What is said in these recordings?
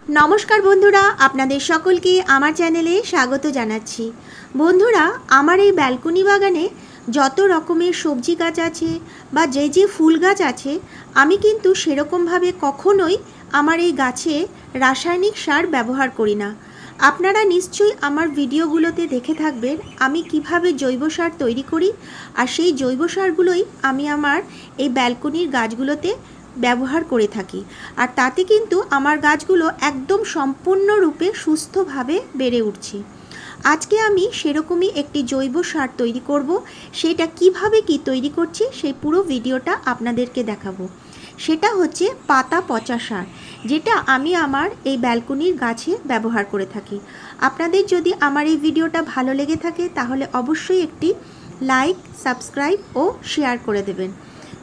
নমস্কার বন্ধুরা, আপনাদের সকলকে আমার চ্যানেলে স্বাগত জানাচ্ছি। বন্ধুরা, আমার এই ব্যালকনি বাগানে যত রকমের সবজি গাছ আছে বা যে ফুল গাছ আছে, আমি কিন্তু সেরকমভাবে কখনোই আমার এই গাছে রাসায়নিক সার ব্যবহার করি না। আপনারা নিশ্চয়ই আমার ভিডিওগুলোতে দেখে থাকবেন আমি কিভাবে জৈব সার তৈরি করি, আর সেই জৈব সারগুলোই আমি আমার এই ব্যালকনির গাছগুলোতে ব্যবহার করে থাকি। আর তাতে কিন্তু আমার গাছগুলো একদম সম্পূর্ণরূপে সুস্থভাবে বেড়ে উঠছে। আজকে আমি সেরকমই একটি জৈব সার তৈরি করব। সেটা কিভাবে কি তৈরি করছি সেই পুরো ভিডিওটা আপনাদেরকে দেখাবো। সেটা হচ্ছে পাতা পচা সার, যেটা আমি আমার এই ব্যালকনির গাছে ব্যবহার করে থাকি। আপনাদের যদি আমার এই ভিডিওটা ভালো লেগে থাকে তাহলে অবশ্যই একটি লাইক, সাবস্ক্রাইব ও শেয়ার করে দেবেন।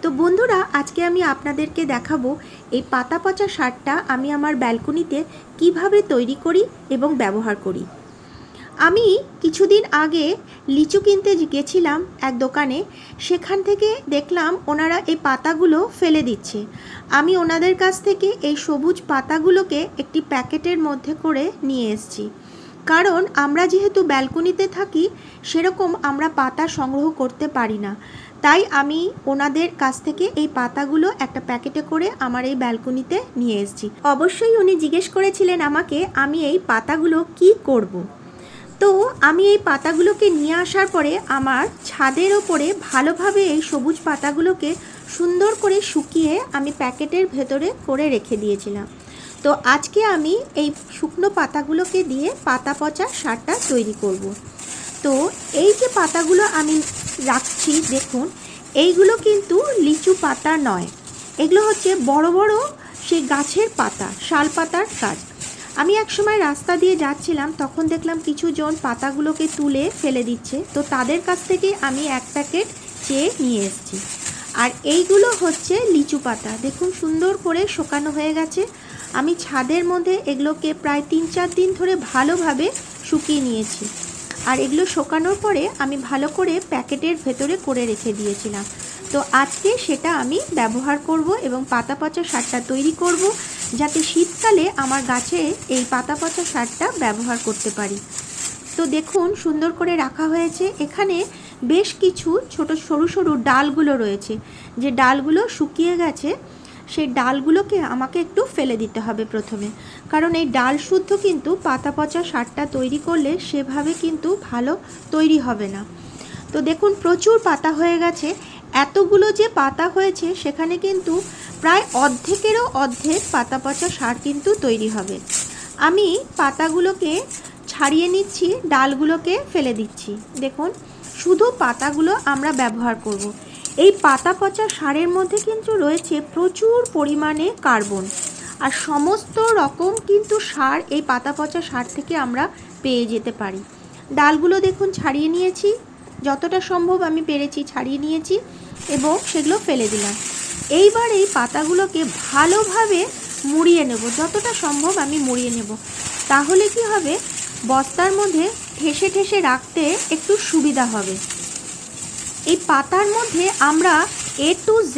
তো বন্ধুরা, আজকে আমি আপনাদেরকে দেখাবো এই পাতা পচা সারটা আমি আমার ব্যালকনিতে কিভাবে তৈরি করি এবং ব্যবহার করি। আমি কিছুদিন আগে লিচু কিনতে গেছিলাম এক দোকানে। সেখান থেকে দেখলাম ওনারা এই পাতাগুলো ফেলে দিচ্ছে। আমি ওনাদের কাছ থেকে এই সবুজ পাতাগুলোকে একটি প্যাকেটের মধ্যে করে নিয়ে এসেছি। কারণ আমরা যেহেতু ব্যালকনিতে থাকি, সেরকম আমরা পাতা সংগ্রহ করতে পারি না। তাই আমি ওনাদের কাছ থেকে এই পাতাগুলো একটা প্যাকেটে করে আমার এই ব্যালকনিতে নিয়ে এসেছি। অবশ্যই উনি জিজ্ঞেস করেছিলেন আমাকে আমি এই পাতাগুলো কি করব। তো আমি এই পাতাগুলোকে নিয়ে আসার পরে আমার ছাদের ওপরে ভালোভাবে এই সবুজ পাতাগুলোকে সুন্দর করে শুকিয়ে আমি প্যাকেটের ভেতরে করে রেখে দিয়েছিলাম। তো আজকে আমি এই শুকনো পাতাগুলোকে দিয়ে পাতা পচা সারটা তৈরি করব। তো এই যে পাতাগুলো আমি রাখছি, দেখুন এইগুলো কিন্তু লিচু পাতা নয়, এগুলো হচ্ছে বড় বড় সেই গাছের পাতা, শাল পাতার গাছ। আমি একসময় রাস্তা দিয়ে যাচ্ছিলাম, তখন দেখলাম কিছু জন পাতাগুলোকে তুলে ফেলে দিচ্ছে। তো তাদের কাছ থেকে আমি এক প্যাকেট চেয়ে নিয়ে এসেছি। আর এইগুলো হচ্ছে লিচু পাতা, দেখুন সুন্দর করে শুকানো হয়ে গেছে। আমি ছাদের মধ্যে এগুলোকে প্রায় 3-4 দিন ধরে ভালোভাবে শুকিয়ে নিয়েছি। আর এগুলো শুকানোর পরে আমি ভালো করে প্যাকেটের ভেতরে করে রেখে দিয়েছিলাম। তো আজকে সেটা আমি ব্যবহার করব এবং পাতা পচা সারটা তৈরি করব, যাতে শীতকালে আমার গাছে এই পাতা পচা সারটা ব্যবহার করতে পারি। তো দেখুন সুন্দর করে রাখা হয়েছে। এখানে বেশ কিছু ছোট সরু সরু ডালগুলো রয়েছে, যে ডালগুলো শুকিয়ে গেছে। সেই ডালগুলোকে আমাকে একটু ফেলে দিতে হবে প্রথমে, কারণ এই ডাল শুদ্ধ কিন্তু পাতা পচা সারটা তৈরি করলে সেভাবে কিন্তু ভালো তৈরি হবে না। তো দেখুন প্রচুর পাতা হয়ে গেছে। এতগুলো যে পাতা হয়েছে সেখানে কিন্তু প্রায় অর্ধেকেরও অর্ধেক পাতা পচা সার কিন্তু তৈরি হবে। আমি পাতাগুলোকে ছাড়িয়ে নিচ্ছি, ডালগুলোকে ফেলে দিচ্ছি। দেখুন শুধু পাতাগুলো আমরা ব্যবহার করব। এই পাতা পচা সারের মধ্যে কিন্তু রয়েছে প্রচুর পরিমাণে কার্বন, আর সমস্ত রকম কিন্তু সার এই পাতা পচা সার থেকে আমরা পেয়ে যেতে পারি। ডালগুলো দেখুন ছাড়িয়ে নিয়েছি, যতটা সম্ভব আমি পেরেছি ছাড়িয়ে নিয়েছি এবং সেগুলো ফেলে দিলাম। এইবার এই পাতাগুলোকে ভালোভাবে মুড়িয়ে নেব, যতটা সম্ভব আমি মুড়িয়ে নেব। তাহলে কি হবে, বস্তার মধ্যে ঠেসে ঠেসে রাখতে একটু সুবিধা হবে। এই পাতার মধ্যে আমরা A to Z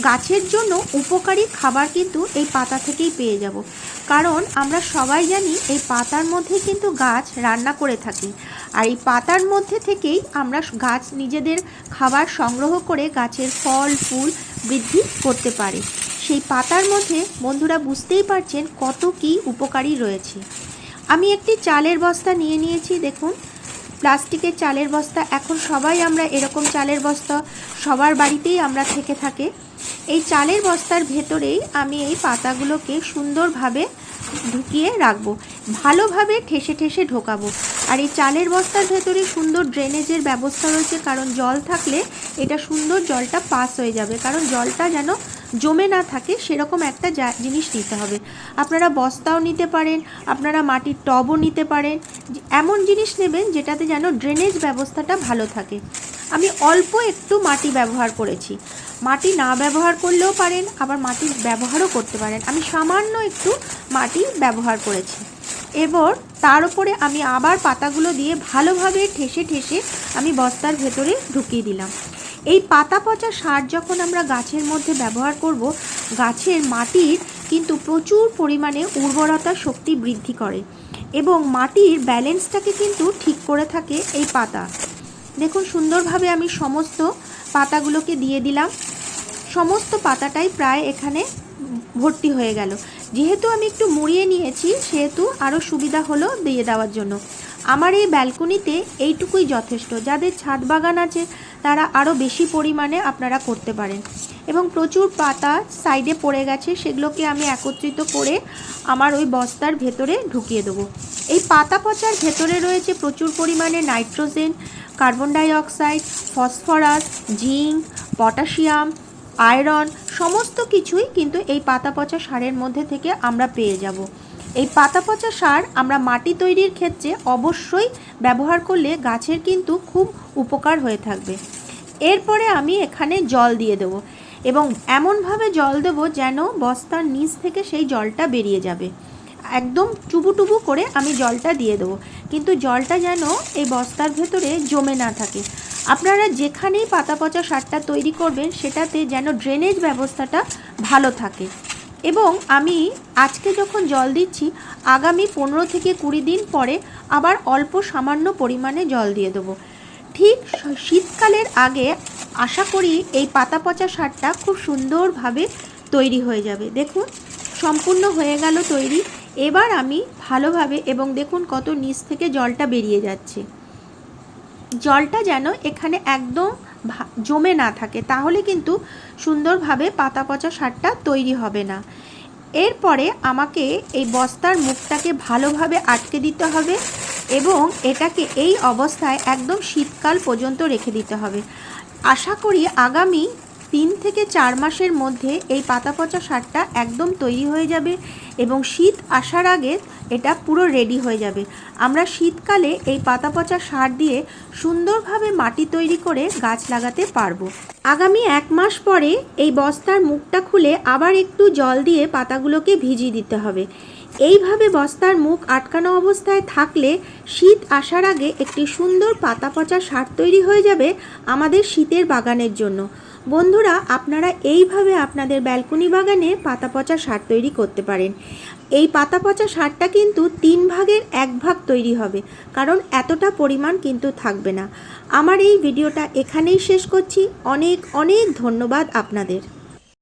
গাছের জন্য উপকারী খাবার কিন্তু এই পাতা থেকেই পেয়ে যাব। কারণ আমরা সবাই জানি এই পাতার মধ্যে কিন্তু গাছ রান্না করে থাকি, আর এই পাতার মধ্যে থেকেই আমরা গাছ নিজেদের খাবার সংগ্রহ করে গাছের ফল ফুল বৃদ্ধি করতে পারি। সেই পাতার মধ্যে বন্ধুরা বুঝতেই পারছেন কত কি উপকারী রয়েছে। আমি একটি চালের বস্তা নিয়ে নিয়েছি। দেখুন প্লাস্টিকের চালের বস্তা, এখন সবাই আমরা এরকম চালের বস্তা সবার বাড়িতেই আমরা থেকে থাকে। এই চালের বস্তার ভেতরেই আমি এই পাতাগুলোকে সুন্দরভাবে ঢুকিয়ে রাখবো, ভালোভাবে ঠেসে ঠেসে ঢোকাবো। আর এই চালের বস্তার ভেতরে সুন্দর ড্রেনেজের ব্যবস্থা রয়েছে, কারণ জল থাকলে এটা সুন্দর জলটা পাস হয়ে যাবে। কারণ জলটা যেন জমে না থাকে সেরকম একটা জিনিস নিতে হবে। আপনারা বস্তাও নিতে পারেন, আপনারা মাটির টবও নিতে পারেন, এমন জিনিস নেবেন যেটাতে যেন ড্রেনেজ ব্যবস্থাটা ভালো থাকে। আমি অল্প একটু মাটি ব্যবহার করেছি, মাটি না ব্যবহার করলেও পারেন, আবার মাটির ব্যবহারও করতে পারেন। আমি সামান্য একটু মাটি ব্যবহার করেছি। এবার তার উপরে আমি আবার পাতাগুলো দিয়ে ভালোভাবে ঠেসে ঠেসে আমি বস্তার ভেতরে ঢুকিয়ে দিলাম। এই পাতা পচা সার যখন আমরা গাছের মধ্যে ব্যবহার করব, গাছের মাটির কিন্তু প্রচুর পরিমাণে উর্বরতা শক্তি বৃদ্ধি করে এবং মাটির ব্যালেন্সটাকে কিন্তু ঠিক করে থাকে এই পাতা। দেখুন সুন্দরভাবে আমি সমস্ত পাতাগুলোকে দিয়ে দিলাম। সমস্ত পাতাটাই প্রায় এখানে ভর্তি হয়ে গেল। যেহেতু আমি একটু মুড়িয়ে নিয়েছি সেহেতু আরও সুবিধা হলো দিয়ে দেওয়ার জন্য। আমার এই ব্যালকনিতে এইটুকুই যথেষ্ট। যাদের ছাদ বাগান আছে তারা আরও বেশি পরিমাণে আপনারা করতে পারেন। এবং প্রচুর পাতা সাইডে পড়ে গেছে, সেগুলোকে আমি একত্রিত করে আমার ওই বস্তার ভেতরে ঢুকিয়ে দেবো। এই পাতা পচার ভেতরে রয়েছে প্রচুর পরিমাণে nitrogen, carbon dioxide, phosphorus, zinc, potassium, iron সমস্ত কিছুই কিন্তু এই পাতা পচা সারের মধ্যে থেকে আমরা পেয়ে যাব। এই পাতা পচা সার আমরা মাটি তৈরির ক্ষেত্রে অবশ্যই ব্যবহার করলে গাছের কিন্তু খুব উপকার হয়ে থাকবে। এরপরে আমি এখানে জল দিয়ে দেবো এবং এমনভাবে জল দেবো যেন বস্তার নিচ থেকে সেই জলটা বেরিয়ে যাবে। একদম টুবু করে আমি জলটা দিয়ে দেবো, কিন্তু জলটা যেন এই বস্তার ভেতরে জমে না থাকে। আপনারা যেখানেই পাতা পচা সারটা তৈরি করবেন সেটাতে যেন ড্রেনেজ ব্যবস্থাটা ভালো থাকে। এবং আমি আজকে যখন জল দিচ্ছি আগামী 15 থেকে 20 দিন পরে আবার অল্প সামান্য পরিমাণে জল দিয়ে দেবো। ঠিক শীতকালের আগে আশা করি এই পাতা পচা সারটা খুব সুন্দরভাবে তৈরি হয়ে যাবে। দেখুন সম্পূর্ণ হয়ে গেল তৈরি। এবার আমি ভালোভাবে, এবং দেখুন কত নিচ থেকে জলটা বেরিয়ে যাচ্ছে, জলটা যেন এখানে একদম জমে না থাকে, তাহলে কিন্তু সুন্দরভাবে পাতা পচা সারটা তৈরি হবে না। এরপরে আমাকে এই বস্তার মুখটাকে ভালোভাবে আটকে দিতে হবে এবং এটাকে এই অবস্থায় একদম শীতকাল পর্যন্ত রেখে দিতে হবে। আশা করি আগামী 3 থেকে 4 মাসের মধ্যে এই পাতা পচা সারটা একদম তৈরি হয়ে যাবে এবং শীত আসার আগে এটা পুরো রেডি হয়ে যাবে। আমরা শীতকালে এই পাতা পচা সার দিয়ে সুন্দরভাবে মাটি তৈরি করে গাছ লাগাতে পারবো। আগামী 1 মাস পরে এই বস্তার মুখটা খুলে আবার একটু জল দিয়ে পাতাগুলোকে ভিজিয়ে দিতে হবে। এইভাবে বস্তার মুখ আটকানো অবস্থায় থাকলে শীত আসার আগে একটি সুন্দর পাতা পচা সার তৈরি হয়ে যাবে আমাদের শীতের বাগানের জন্য। বন্ধুরা, আপনারা এইভাবে আপনাদের ব্যালকনি বাগানে পাতা পচা সার তৈরি করতে পারেন। এই পাতা পচা সারটা কিন্তু 3 ভাগের 1 ভাগ তৈরি হবে, কারণ এতটা পরিমাণ কিন্তু থাকবে না। আমার এই ভিডিওটা এখানেই শেষ করছি। অনেক অনেক ধন্যবাদ আপনাদের।